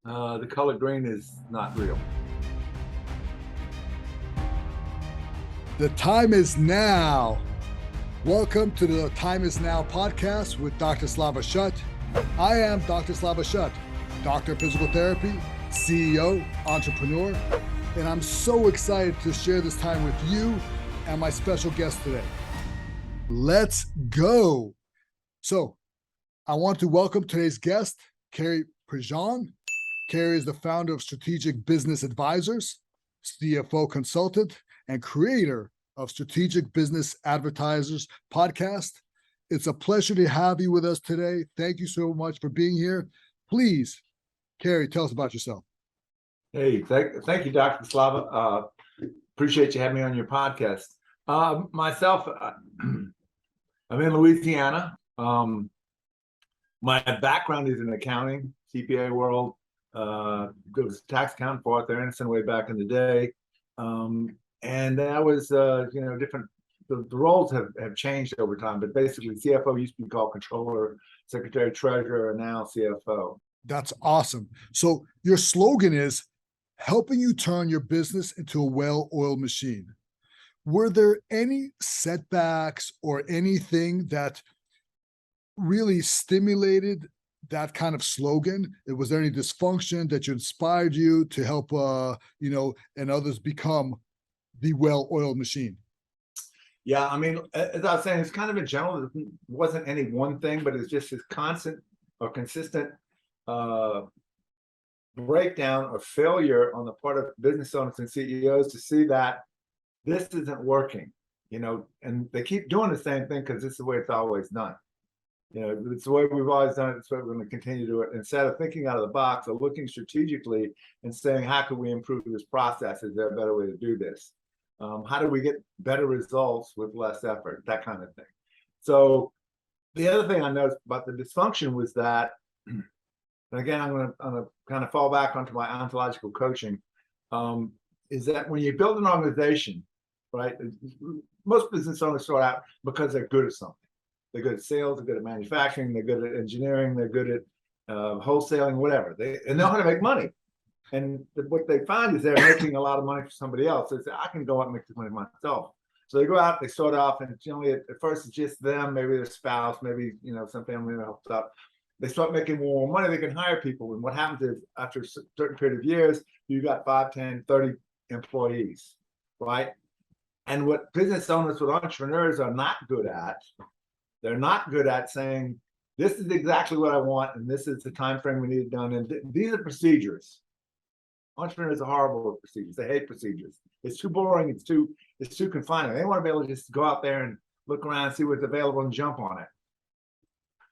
The color green is not real. The time is now. Welcome to the Time is Now podcast with Dr. Slava Shut. I am Dr. Slava Shut, doctor of physical therapy, CEO, entrepreneur, and I'm so excited to share this time with you and my special guest today. Let's go. So I want to welcome today's guest, Carrie Prejean. Carrie is the founder of Strategic Business Advisors, CFO consultant, and creator of Strategic Business Advertisers podcast. It's a pleasure to have you with us today. Thank you so much for being here. Please, Carrie, tell us about yourself. Hey, thank you, Dr. Slava. Appreciate you having me on your podcast. Myself, I'm in Louisiana. My background is in accounting, CPA world. Was tax accountant for Arthur Andersen way back in the day. And that was, different. The roles have changed over time, but basically CFO used to be called controller, secretary, treasurer, and now CFO. That's awesome. So your slogan is helping you turn your business into a well-oiled machine. Were there any setbacks or anything that really stimulated that kind of slogan? Was there any dysfunction that inspired you to help, and others become the well-oiled machine? Yeah, I mean, as I was saying, it's kind of in general. It wasn't any one thing, but it's just this constant or consistent breakdown or failure on the part of business owners and CEOs to see that this isn't working, and they keep doing the same thing because this is the way it's always done. It's the way we've always done it. It's the way we're going to continue to do it. Instead of thinking out of the box or looking strategically and saying, how can we improve this process? Is there a better way to do this? How do we get better results with less effort? That kind of thing. So the other thing I noticed about the dysfunction was that, and again, I'm going to kind of fall back onto my ontological coaching, is that when you build an organization, right, most business owners start out because they're good at something. They're good at sales, they're good at manufacturing, they're good at engineering, they're good at wholesaling, whatever. They know how to make money. And what they find is they're making a lot of money for somebody else. So they say, I can go out and make this money myself. So they go out, they start off, and generally at first it's just them, maybe their spouse, maybe some family member helps out. They start making more money, they can hire people. And what happens is after a certain period of years, you got 5, 10, 30 employees, right? And what business owners, what entrepreneurs are not good at, they're not good at saying, this is exactly what I want, and this is the time frame we need it done. And these are procedures. Entrepreneurs are horrible at procedures. They hate procedures. It's too boring. It's too confining. They want to be able to just go out there and look around, see what's available, and jump on it.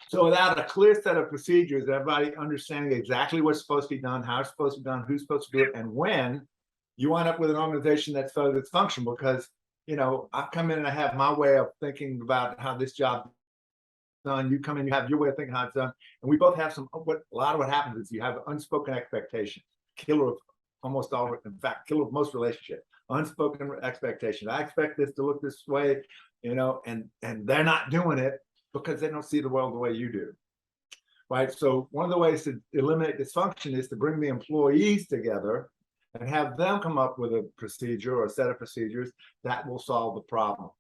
So without a clear set of procedures, everybody understanding exactly what's supposed to be done, how it's supposed to be done, who's supposed to do it, and when, you wind up with an organization that's functional because I come in and I have my way of thinking about how this job done. You come in, you have your way of thinking how it's done, and we both have a lot of what happens is you have unspoken expectations, killer of almost all, in fact, killer of most relationships, unspoken expectations. I expect this to look this way, and they're not doing it because they don't see the world the way you do, right? So one of the ways to eliminate dysfunction is to bring the employees together and have them come up with a procedure or a set of procedures that will solve the problem.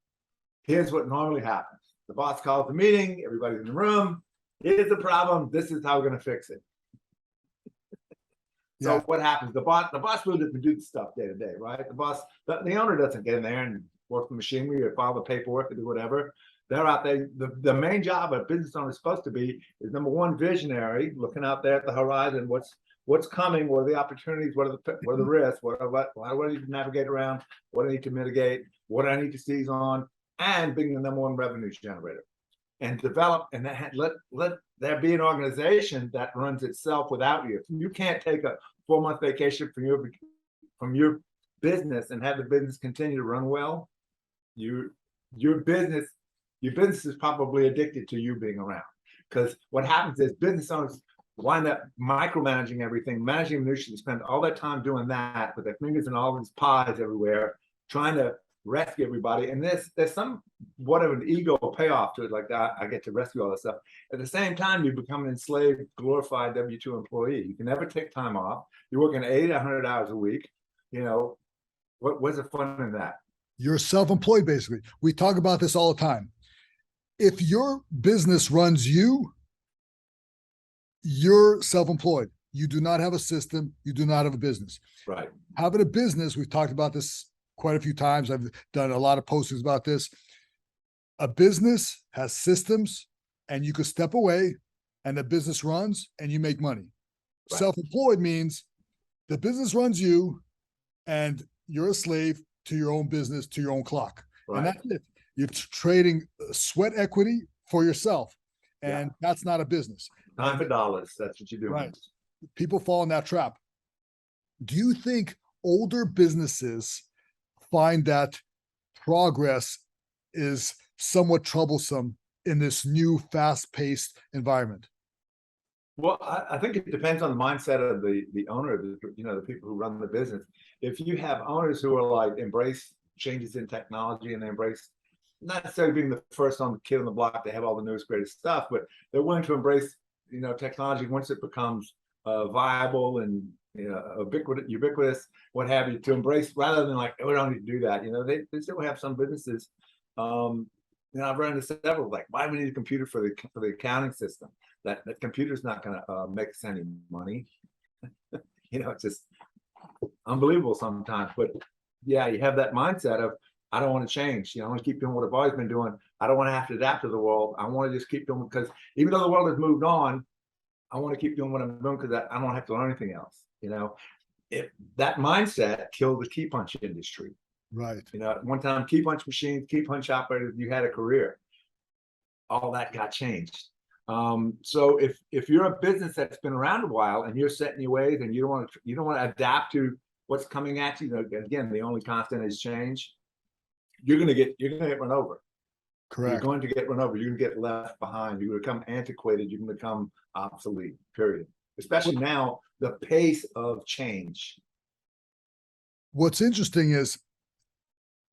Here's what normally happens. The boss calls the meeting, everybody's in the room. Here's the problem. This is how we're going to fix it. So what happens? The boss really doesn't do the stuff day to day, right? The owner doesn't get in there and work the machinery or file the paperwork or do whatever. They're out there. The main job a business owner is supposed to be is number one, visionary, looking out there at the horizon. What's coming? What are the opportunities? What are the risks? What do I need to navigate around? What do I need to mitigate? What do I need to seize on? And being the number one revenue generator, and develop and let there be an organization that runs itself without you. If you can't take a 4-month vacation from your business and have the business continue to run well, your business is probably addicted to you being around. Because what happens is business owners wind up micromanaging everything, managing minutiae, spend all their time doing that with their fingers in all these pies everywhere, trying to rescue everybody. And there's some what of an ego payoff to it, like that. I get to rescue all this stuff. At the same time, you become an enslaved, glorified W-2 employee. You can never take time off. You're working 80, 100 hours a week. You know, what's the fun in that? You're self-employed, basically. We talk about this all the time. If your business runs you, you're self-employed. You do not have a system. You do not have a business. Right. Having a business, we've talked about this quite a few times. I've done a lot of postings about this. A business has systems, and you could step away and the business runs and you make money. Right. Self-employed means the business runs you and you're a slave to your own business, to your own clock. Right. And that's it. You're trading sweat equity for yourself. And that's not a business. Time for dollars. That's what you do. Right. People fall in that trap. Do you think older businesses find that progress is somewhat troublesome in this new fast-paced environment? Well, I think it depends on the mindset of the owner, the people who run the business. If you have owners who are like embrace changes in technology and they embrace not necessarily being the first on the kid on the block, they have all the newest greatest stuff, but they're willing to embrace technology once it becomes viable and ubiquitous, what have you, to embrace rather than like, oh, we don't need to do that. They still have some businesses. I've run into several like, why do we need a computer for the accounting system? That computer's not going to make us any money. It's just unbelievable sometimes. But yeah, you have that mindset of, I don't want to change. I want to keep doing what I've always been doing. I don't want to have to adapt to the world. I want to just keep doing, because even though the world has moved on, I want to keep doing what I'm doing because I don't have to learn anything else. If that mindset killed the key punch industry. Right. One time, key punch machines, key punch operators, you had a career. All that got changed. So if you're a business that's been around a while and you're set in your ways and you don't want to adapt to what's coming at you, again, the only constant is change. You're gonna get run over. Correct. You're going to get run over. You're gonna get left behind. You're gonna become antiquated. You're gonna become obsolete. Period. Especially now, the pace of change. What's interesting is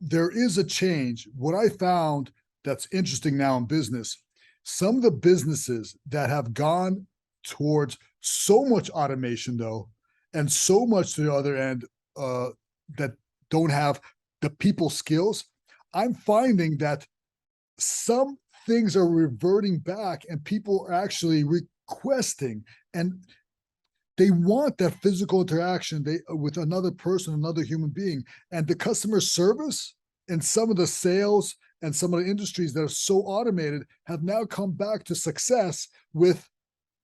there is a change. What I found that's interesting now in business, some of the businesses that have gone towards so much automation, though, and so much to the other end that don't have the people skills, I'm finding that some things are reverting back and people are actually requesting, and they want that physical interaction with another person, another human being. And the customer service and some of the sales and some of the industries that are so automated have now come back to success with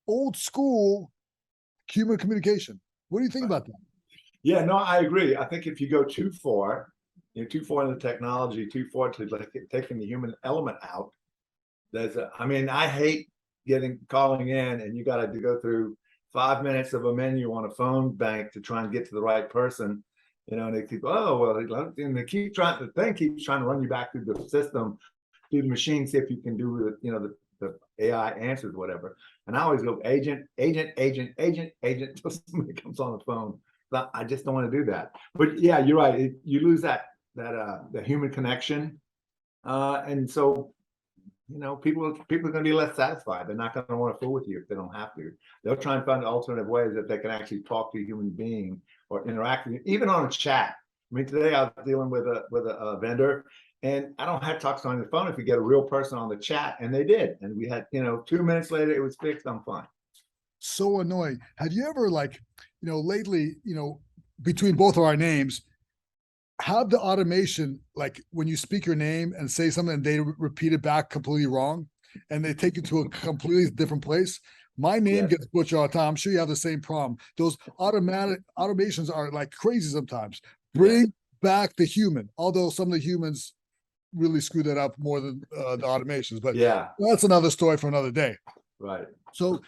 old school human communication. What do you think about that? Yeah, no, I agree. I think if you go too far, too far into technology, too far to like taking the human element out, I hate calling in and you got to go through 5 minutes of a menu on a phone bank to try and get to the right person. And they keep, and they keep trying, the thing keeps trying to run you back through the system, through the machine, see if you can do the AI answers, whatever. And I always go agent until somebody comes on the phone. I just don't want to do that. But yeah, you're right. You lose that the human connection, and so people are going to be less satisfied. They're not going to want to fool with you if they don't have to. They'll try and find alternative ways that they can actually talk to a human being or interact with you, even on a chat. Today I was dealing with a vendor, and I don't have to talk to someone on the phone if you get a real person on the chat, and they did. And we had 2 minutes later, it was fixed. I'm fine. So annoying. Have you ever lately, between both of our names, have the automation, like when you speak your name and say something and they repeat it back completely wrong and they take you to a completely different place? My name gets butchered all the time. I'm sure you have the same problem. Those automations are like crazy sometimes. Bring back the human, although some of the humans really screw that up more than the automations. But that's another story for another day. Right. So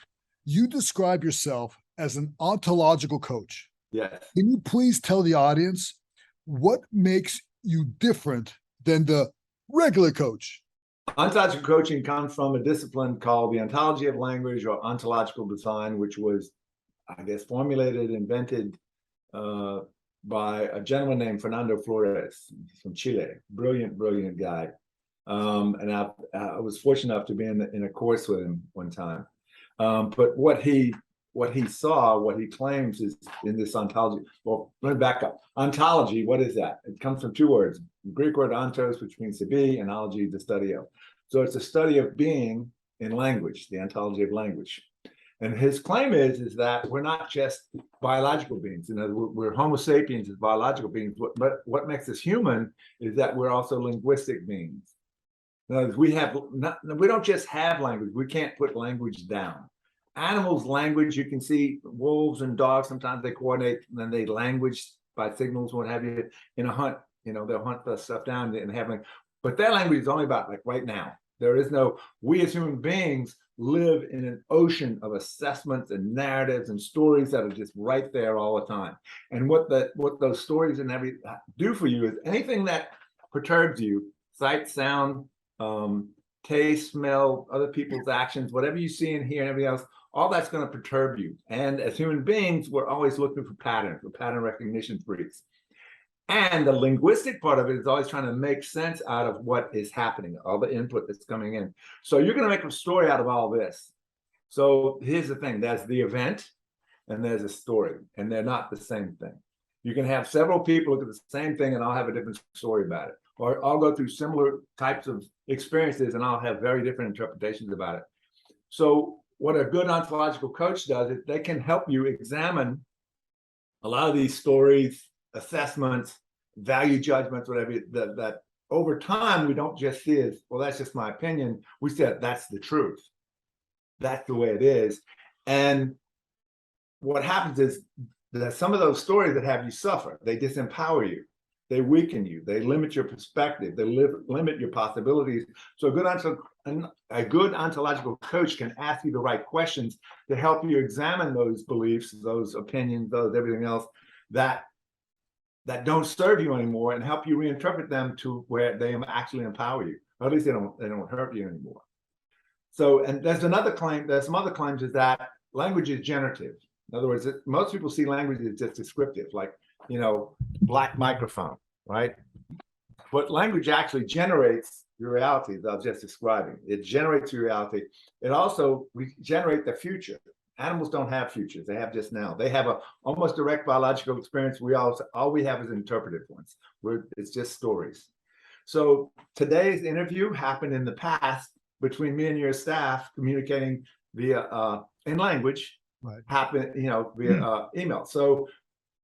you describe yourself as an ontological coach. Yes. Can you please tell the audience what makes you different than the regular coach? Ontological coaching comes from a discipline called the ontology of language or ontological design, which was, I guess, formulated, invented by a gentleman named Fernando Flores from Chile. Brilliant guy. And I was fortunate enough to be in a course with him one time. But what he saw, what he claims is in this ontology. Well, let me back up. Ontology, what is that? It comes from two words. The Greek word ontos, which means to be, and ology, the study of. So it's a study of being in language, the ontology of language. And his claim is that we're not just biological beings. You know, we're Homo sapiens as biological beings, but what makes us human is that we're also linguistic beings. In other words, we don't just have language. We can't put language down. Animals' language, you can see wolves and dogs, sometimes they coordinate and then they language by signals, what have you, in a hunt. You know, they'll hunt the stuff down and have, but their language is only about like right now. There is no, we as human beings live in an ocean of assessments and narratives and stories that are just right there all the time. And what those stories and everything do for you is anything that perturbs you, sight, sound, taste, smell, other people's actions, whatever you see and hear and everything else, all that's going to perturb you. And as human beings, we're always looking for patterns, for pattern recognition freaks. And the linguistic part of it is always trying to make sense out of what is happening, all the input that's coming in. So you're going to make a story out of all this. So here's the thing, there's the event and there's a story, and they're not the same thing. You can have several people look at the same thing and I'll have a different story about it. Or I'll go through similar types of experiences and I'll have very different interpretations about it. So what a good ontological coach does is they can help you examine a lot of these stories, assessments, value judgments, whatever, that over time, we don't just see as, well, that's just my opinion. We said, that's the truth. That's the way it is. And what happens is that some of those stories that have you suffer, they disempower you. They weaken you. They limit your perspective. They limit your possibilities. So a good ontological coach can ask you the right questions to help you examine those beliefs, those opinions, those everything else that don't serve you anymore, and help you reinterpret them to where they actually empower you. Or at least they don't hurt you anymore. So, and there's some other claims is that language is generative. In other words, most people see language as just descriptive, like, you know, black microphone, right? But language actually generates your reality that I was just describing. It generates your reality. It also regenerates the future. Animals don't have futures. They have just now. They have a almost direct biological experience. All we have is interpretive ones. It's just stories. So today's interview happened in the past between me and your staff communicating via in language. Right. Happened, you know, via email. So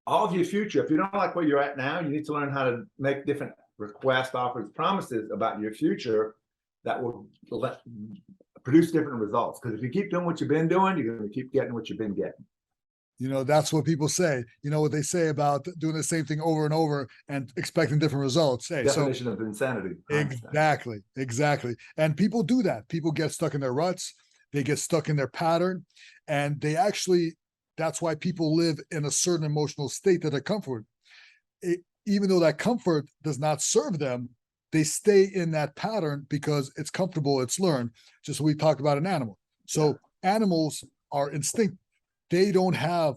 all of your future, if you don't like where you're at now, you need to learn how to make different requests, offers, promises about your future that will produce different results. Because if you keep doing what you've been doing, you're going to keep getting what you've been getting. You know, that's what people say. You know what they say about doing the same thing over and over and expecting different results. Hey, definition of insanity. Exactly. And people do that. People get stuck in their ruts. They get stuck in their pattern, and that's why people live in a certain emotional state that are comfort. Even though that comfort does not serve them, they stay in that pattern because it's comfortable, it's learned, just we talked about an animal. So animals are instinct. They don't have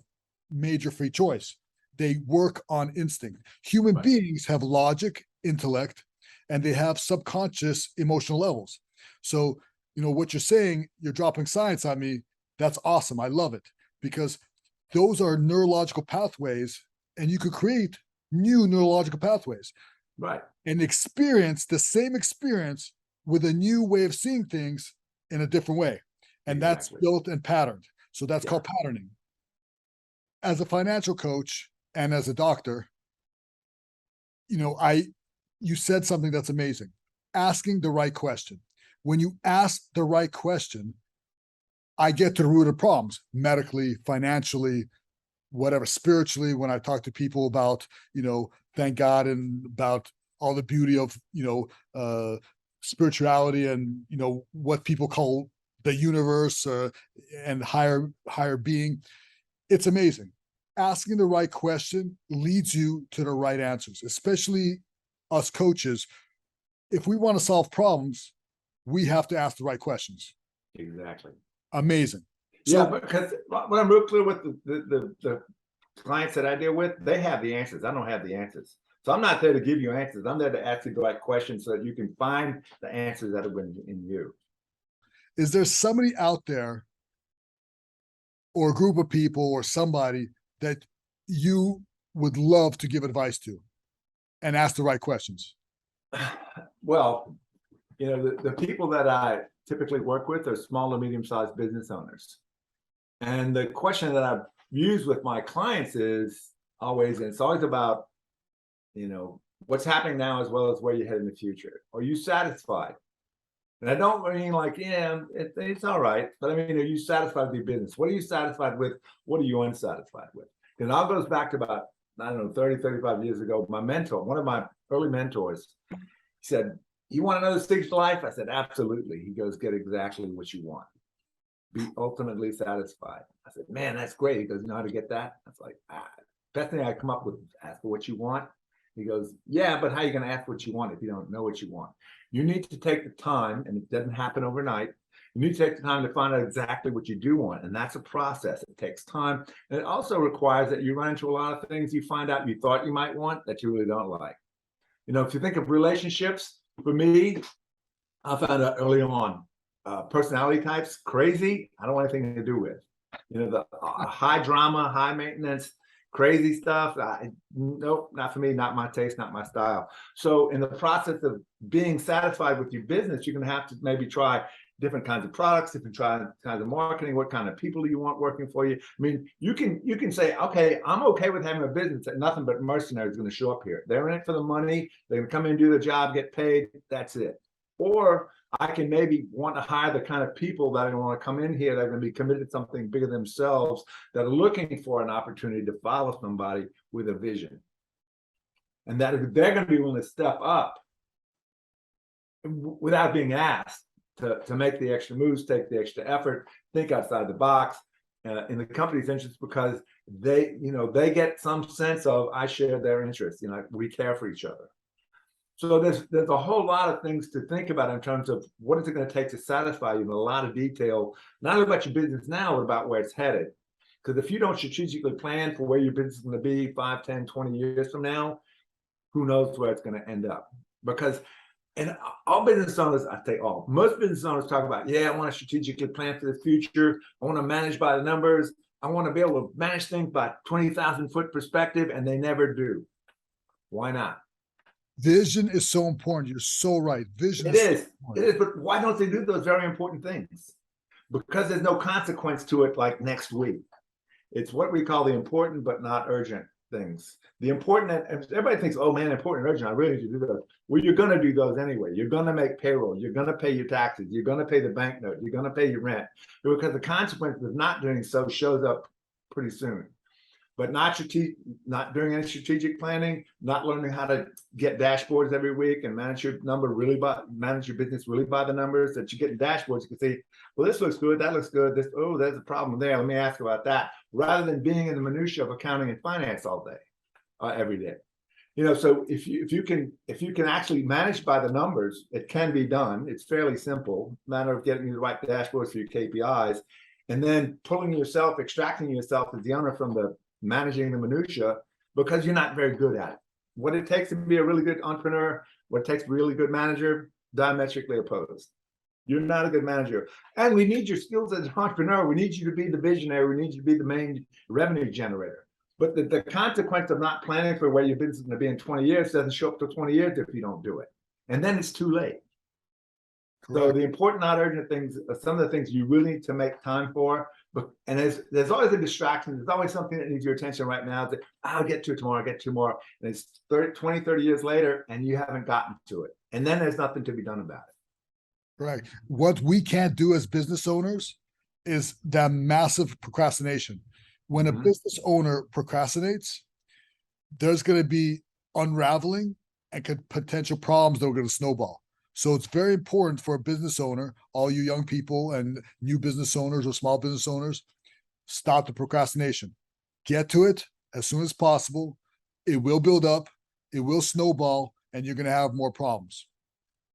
major free choice. They work on instinct. Human beings have logic, intellect, and they have subconscious emotional levels. So, you know, what you're saying, you're dropping science on me. That's awesome. I love it, because those are neurological pathways, and you could create new neurological pathways. Right. And experience the same experience with a new way of seeing things in a different way. And that's built and patterned. So that's called patterning. As a financial coach and as a doctor, you know, you said something that's amazing. Asking the right question. When you ask the right question, I get to the root of problems, medically, financially, whatever, spiritually, when I talk to people about, you know, thank God, and about all the beauty of, you know, spirituality and, you know, what people call the universe and higher being. It's amazing. Asking the right question leads you to the right answers, especially us coaches. If we want to solve problems, we have to ask the right questions. Exactly. Amazing. So, yeah, because what I'm real clear with the clients that I deal with, they have the answers. I don't have the answers. So I'm not there to give you answers. I'm there to ask you the right questions so that you can find the answers that are in you. Is there somebody out there or a group of people or somebody that you would love to give advice to and ask the right questions? Well, the people that I typically work with are small and medium-sized business owners. And the question that I've used with my clients is always, and it's always about, what's happening now as well as where you head in the future. Are you satisfied? And I don't mean like, it's all right, but I mean, are you satisfied with your business? What are you satisfied with? What are you unsatisfied with? And it all goes back to about, 35 years ago. My mentor, one of my early mentors, he said, "You want another stage to life?" I said, "Absolutely." He goes, "Get exactly what you want. Be ultimately satisfied." I said, "Man, that's great." He goes, "You know how to get that?" I was like, best thing I come up with is ask for what you want. He goes, "Yeah, but how are you going to ask what you want if you don't know what you want?" You need to take the time, and it doesn't happen overnight. You need to take the time to find out exactly what you do want. And that's a process. It takes time. And it also requires that you run into a lot of things you find out you thought you might want that you really don't like. If you think of relationships, for me, I found out early on, personality types, crazy, I don't want anything to do with. The high drama, high maintenance, crazy stuff. Nope, not for me, not my taste, not my style. So in the process of being satisfied with your business, you're going to have to maybe try different kinds of products, different kinds of marketing. What kind of people do you want working for you? I mean, you can say, okay, I'm okay with having a business that nothing but mercenaries going to show up here. They're in it for the money. They're going to come in and do the job, get paid. That's it. Or I can maybe want to hire the kind of people that I want to come in here that are going to be committed to something bigger themselves, that are looking for an opportunity to follow somebody with a vision. And that they're going to be willing to step up without being asked to make the extra moves, take the extra effort, think outside the box in the company's interest, because they get some sense of, I share their interests, we care for each other. So there's a whole lot of things to think about in terms of what is it going to take to satisfy you, in a lot of detail, not only about your business now, but about where it's headed. Because if you don't strategically plan for where your business is going to be 5, 10, 20 years from now, who knows where it's going to end up? Because, and all business owners, I say all, most business owners talk about, I want to strategically plan for the future. I want to manage by the numbers. I want to be able to manage things by 20,000 foot perspective, and they never do. Why not? Vision is so important. You're so right. Vision It is. So It is. But why don't they do those very important things? Because there's no consequence to it like next week. It's what we call the important but not urgent things. The important, everybody thinks, oh man, important and urgent, I really need to do those. Well, you're going to do those anyway. You're going to make payroll. You're going to pay your taxes. You're going to pay the bank note. You're going to pay your rent. Because the consequence of not doing so shows up pretty soon. But not doing any strategic planning, not learning how to get dashboards every week and manage your business really by the numbers, that you get dashboards. You can say, well, this looks good, that looks good. There's a problem there. Let me ask about that. Rather than being in the minutia of accounting and finance all day, every day. So if you can actually manage by the numbers, it can be done. It's fairly simple. Matter of getting you the right dashboards for your KPIs, and then extracting yourself as the owner from the managing the minutia, because you're not very good at it. What it takes to be a really good entrepreneur, what it takes to be a really good manager, diametrically opposed. You're not a good manager. And we need your skills as an entrepreneur. We need you to be the visionary. We need you to be the main revenue generator. But the consequence of not planning for where your business is going to be in 20 years doesn't show up to 20 years if you don't do it. And then it's too late. Correct. So the important, not urgent things are some of the things you really need to make time for. And there's always a distraction. There's always something that needs your attention right now that I'll get to it tomorrow, And it's 20, 30 years later, and you haven't gotten to it. And then there's nothing to be done about it. Right. What we can't do as business owners is that massive procrastination. When a business owner procrastinates, there's going to be unraveling and potential problems that are going to snowball. So it's very important for a business owner, all you young people and new business owners or small business owners, stop the procrastination. Get to it as soon as possible. It will build up, it will snowball, and you're going to have more problems.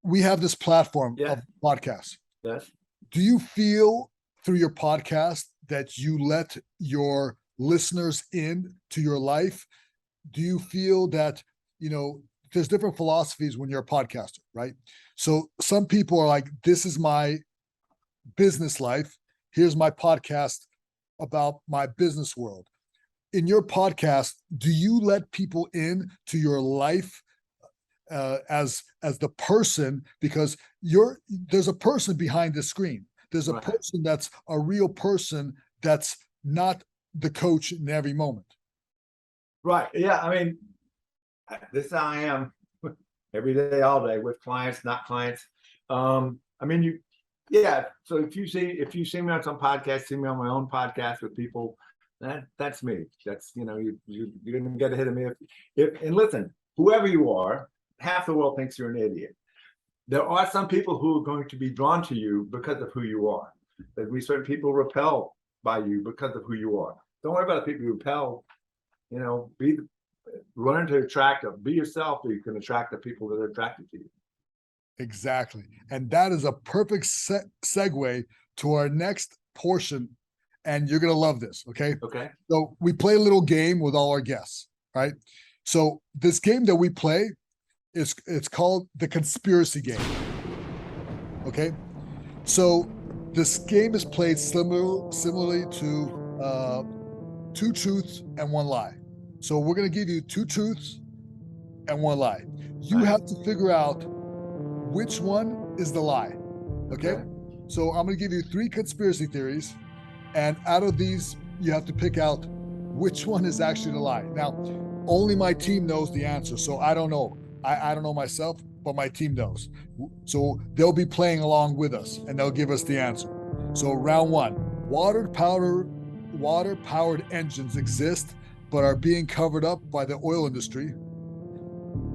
We have this platform of podcasts. Yes. Do you feel through your podcast that you let your listeners in to your life? Do you feel that, there's different philosophies when you're a podcaster, right? So some people are like, this is my business life. Here's my podcast about my business world. In your podcast, do you let people in to your life as the person? Because there's a person behind the screen. There's a Right. person that's a real person that's not the coach in every moment. Right. Yeah. I mean, this is how I am every day, all day, with clients, not clients. I mean, yeah. So if you see me on some podcast, see me on my own podcast with people, that's me. That's, you're gonna get ahead of me. And listen, whoever you are, half the world thinks you're an idiot. There are some people who are going to be drawn to you because of who you are. There'll be certain people repel by you because of who you are. Don't worry about the people who repel. Learn to be yourself, so you can attract the people that are attracted to you. Exactly. And that is a perfect segue to our next portion. And you're going to love this. Okay. Okay. So we play a little game with all our guests, right? So this game that we play it's called the conspiracy game. Okay. So this game is played similarly to two truths and one lie. So we're going to give you two truths and one lie. You have to figure out which one is the lie. Okay? So I'm going to give you 3 conspiracy theories, and out of these, you have to pick out which one is actually the lie. Now, only my team knows the answer, so I don't know. I don't know myself, but my team knows. So they'll be playing along with us, and they'll give us the answer. So round 1, water-powered engines exist, but are being covered up by the oil industry.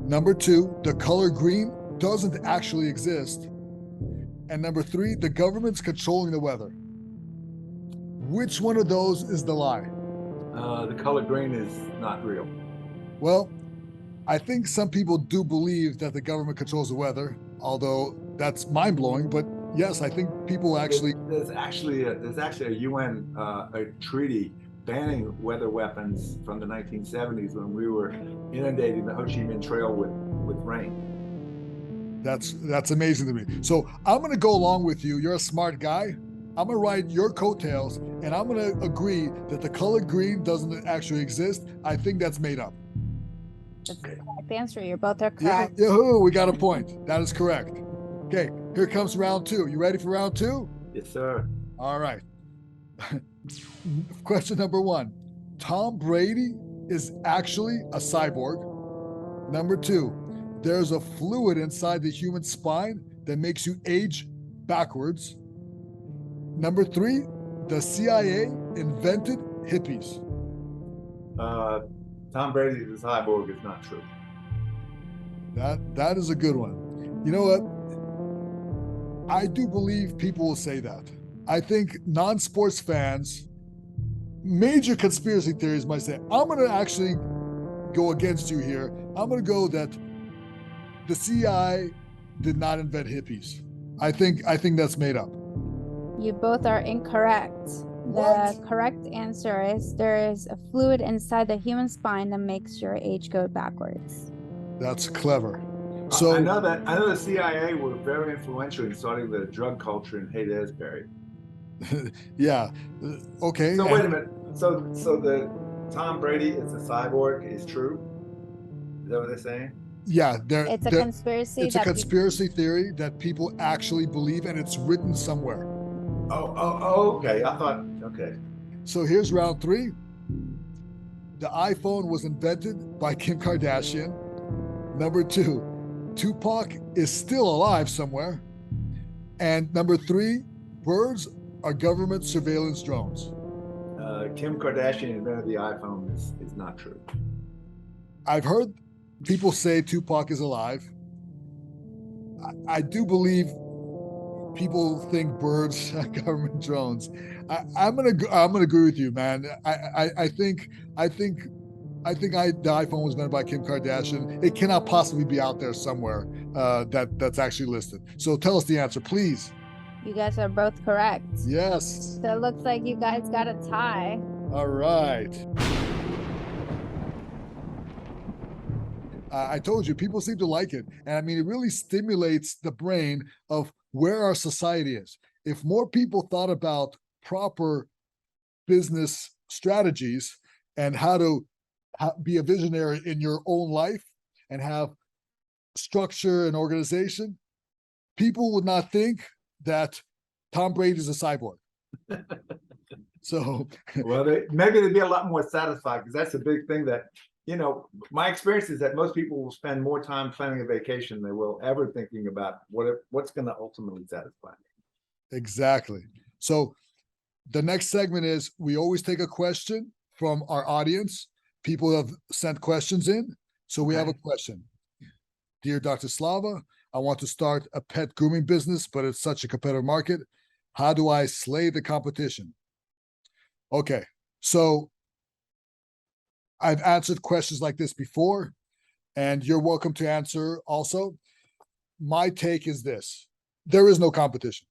Number 2, the color green doesn't actually exist. And number 3, the government's controlling the weather. Which one of those is the lie? The color green is not real. Well, I think some people do believe that the government controls the weather, although that's mind-blowing. But yes, I think people actually... There's actually a UN a treaty banning weather weapons from the 1970s when we were inundating the Ho Chi Minh Trail with rain. That's amazing to me. So I'm going to go along with you. You're a smart guy. I'm going to ride your coattails, and I'm going to agree that the color green doesn't actually exist. I think that's made up. That's the correct answer. You both are correct. Yahoo! We got a point. That is correct. Okay, here comes round 2. You ready for round 2? Yes, sir. All right. Question number 1. Tom Brady is actually a cyborg. Number 2, there's a fluid inside the human spine that makes you age backwards. Number 3, the CIA invented hippies. Tom Brady is a cyborg is not true. That is a good one. You know what? I do believe people will say that. I think non-sports fans, major conspiracy theories might say, I'm going to actually go against you here. I'm going to go that the CIA did not invent hippies. I think that's made up. You both are incorrect. What? The correct answer is there is a fluid inside the human spine that makes your age go backwards. That's clever. So I know the CIA were very influential in starting the drug culture in Haight-Ashbury. yeah. Okay. So wait a minute. So the Tom Brady is a cyborg is true? Is that what they're saying? Yeah, It's a conspiracy. It's a conspiracy theory that people actually believe, and it's written somewhere. Oh, okay. I thought, okay. So here's round 3. The iPhone was invented by Kim Kardashian. Number 2, Tupac is still alive somewhere. And number 3, birds are government surveillance drones. Kim Kardashian invented the iPhone is not true. I've heard people say Tupac is alive. I do believe people think birds are government drones. I'm gonna agree with you, man. I think the iPhone was invented by Kim Kardashian. It cannot possibly be out there somewhere that's actually listed. So tell us the answer, please. You guys are both correct. Yes. So it looks like you guys got a tie. All right. I told you, people seem to like it. And I mean, it really stimulates the brain of where our society is. If more people thought about proper business strategies and how to be a visionary in your own life and have structure and organization, people would not think that Tom Brady is a cyborg. So, Well, maybe they'd be a lot more satisfied, because that's a big thing that, my experience is that most people will spend more time planning a vacation than they will ever thinking about what's going to ultimately satisfy them. exactly. So the next segment is we always take a question from our audience. People have sent questions in. So we have a Okay. question. Dear Dr. Slava, I want to start a pet grooming business, but it's such a competitive market. How do I slay the competition? Okay, so I've answered questions like this before, and you're welcome to answer also. My take is this: there is no competition.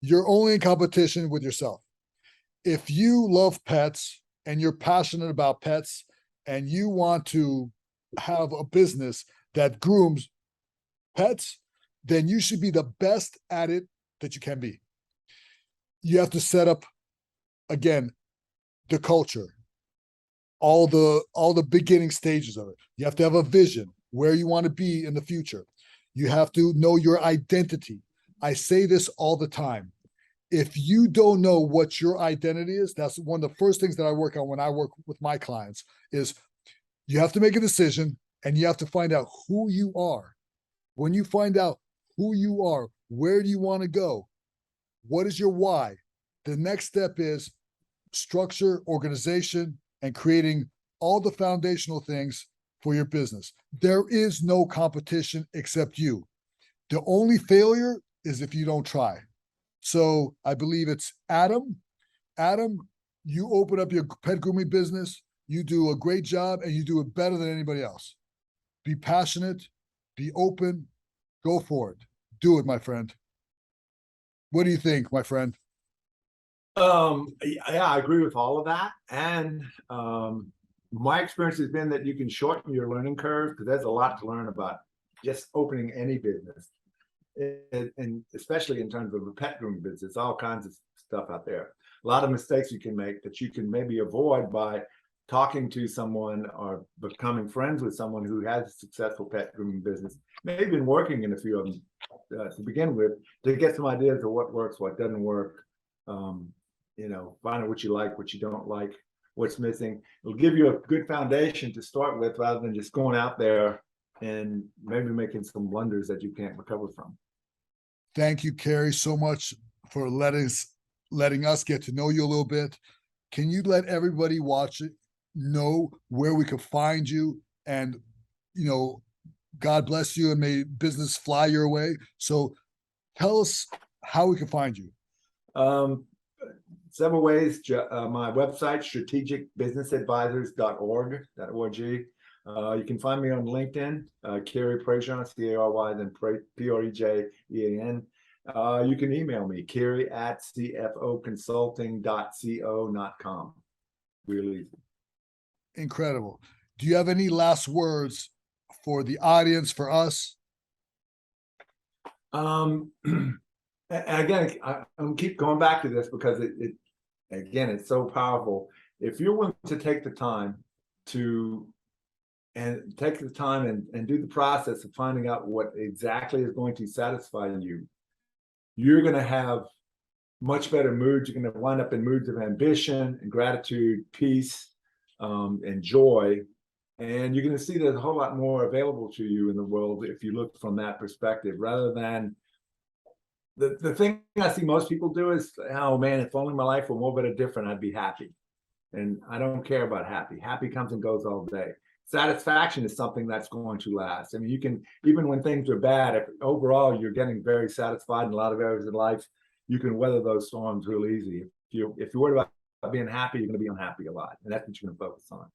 You're only in competition with yourself. If you love pets and you're passionate about pets and you want to have a business that grooms pets, then you should be the best at it that you can be. You have to set up, again, the culture, all the beginning stages of it. You have to have a vision where you want to be in the future. You have to know your identity. I say this all the time. If you don't know what your identity is, that's one of the first things that I work on when I work with my clients is you have to make a decision and you have to find out who you are. When you find out who you are, where do you want to go? What is your why? The next step is structure, organization, and creating all the foundational things for your business. There is no competition except you. The only failure is if you don't try. So I believe it's Adam. Adam, you open up your pet grooming business. You do a great job and you do it better than anybody else. Be passionate, be open, go for it. Do it, my friend. What do you think, my friend? Yeah, I agree with all of that. And my experience has been that you can shorten your learning curve, because there's a lot to learn about just opening any business. And especially in terms of a pet grooming business, all kinds of stuff out there. A lot of mistakes you can make that you can maybe avoid by talking to someone or becoming friends with someone who has a successful pet grooming business, maybe even working in a few of them to begin with, to get some ideas of what works, what doesn't work. Find out what you like, what you don't like, what's missing. It'll give you a good foundation to start with, rather than just going out there and maybe making some blunders that you can't recover from. Thank you, Carrie, so much for letting us get to know you a little bit. Can you let everybody watch it know where we can find you? And, God bless you and may business fly your way. So tell us how we can find you. Several ways. My website, strategicbusinessadvisors.org. You can find me on LinkedIn, Carrie Prejean, C-A-R-Y, then Prejean. You can email me, Carrie@cfoconsulting.co.com. Really easy. Incredible. Do you have any last words for the audience, for us? And again, I'm keep going back to this because it's so powerful. If you're willing to take the time and do the process of finding out what exactly is going to satisfy you, you're going to have much better moods. You're going to wind up in moods of ambition and gratitude, peace, and joy. And you're going to see there's a whole lot more available to you in the world if you look from that perspective, rather than the thing I see most people do is, oh man, if only my life were more bit different, I'd be happy. And I don't care about happy. Happy comes and goes all day. Satisfaction is something that's going to last. I mean, you can, even when things are bad, if overall you're getting very satisfied in a lot of areas of life, you can weather those storms real easy. If you're worried about being happy, you're going to be unhappy a lot. And that's what you're going to focus on.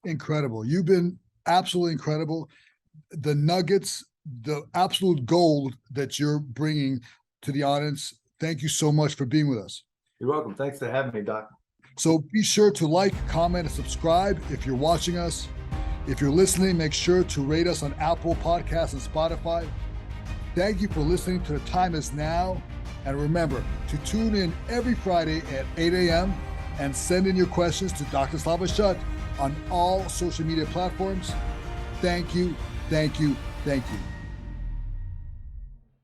Incredible. You've been absolutely incredible. The nuggets, the absolute gold that you're bringing to the audience. Thank you so much for being with us. You're welcome. Thanks for having me, Doc. So be sure to like, comment, and subscribe if you're watching us. If you're listening, make sure to rate us on Apple Podcasts and Spotify. Thank you for listening to The Time Is Now. And remember to tune in every Friday at 8 a.m. and send in your questions to Dr. Slava Shut on all social media platforms. Thank you, thank you, thank you.